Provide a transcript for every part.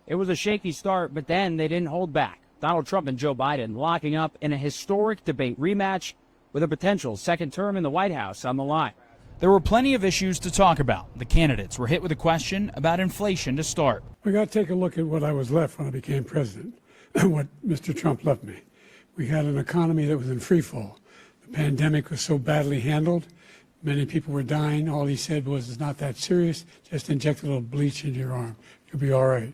It was a shaky start, but then they didn't hold back. Donald Trump and Joe Biden locking up in a historic debate rematch with a potential second term in the White House on the line. There were plenty of issues to talk about. The candidates were hit with a question about inflation to start. We got to take a look at what I was left when I became president and what Mr. Trump left me. We had an economy that was in free fall. The pandemic was so badly handled. Many people were dying. All he said was, it's not that serious. Just inject a little bleach into your arm. You'll be all right.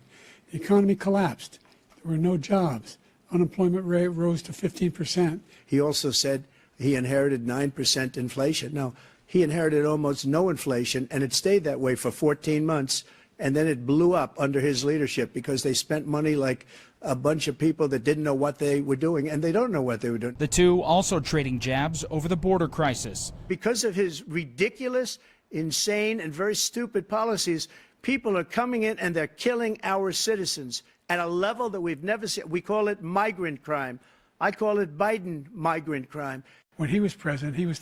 The economy collapsed. There were no jobs. Unemployment rate rose to 15%. He also said he inherited 9% inflation. Now, he inherited almost no inflation, and it stayed that way for 14 months, and then it blew up under his leadership because they spent money like a bunch of people that didn't know what they were doing, and they don't know what they were doing. The two also trading jabs over the border crisis. Because of his ridiculous, insane, and very stupid policies, people are coming in and they're killing our citizens at a level that we've never seen. We call it migrant crime. I call it Biden migrant crime. When he was president, he was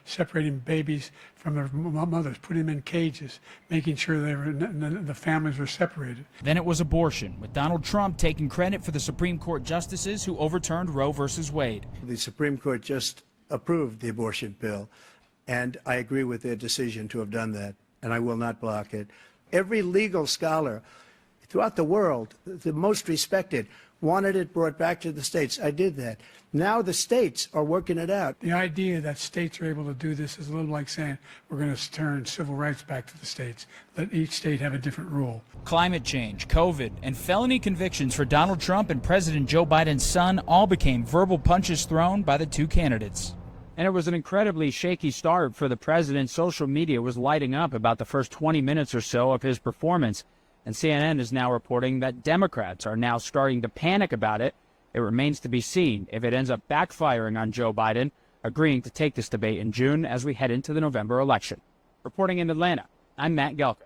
separating babies from their mothers, putting them in cages, making sure the families were separated. Then it was abortion, with Donald Trump taking credit for the Supreme Court justices who overturned Roe versus Wade. The Supreme Court just approved the abortion bill, and I agree with their decision to have done that, and I will not block it. Every legal scholar throughout the world, the most respected, wanted it brought back to the states. I did that. Now the states are working it out. The idea that states are able to do this is a little like saying we're going to turn civil rights back to the states. Let each state have a different rule. Climate change, COVID, and felony convictions for Donald Trump and President Joe Biden's son all became verbal punches thrown by the two candidates. And it was an incredibly shaky start for the president. Social media was lighting up about the first 20 minutes or so of his performance. And CNN is now reporting that Democrats are now starting to panic about it. It remains to be seen if it ends up backfiring on Joe Biden, agreeing to take this debate in June as we head into the November election. Reporting in Atlanta, I'm Matt Gelka.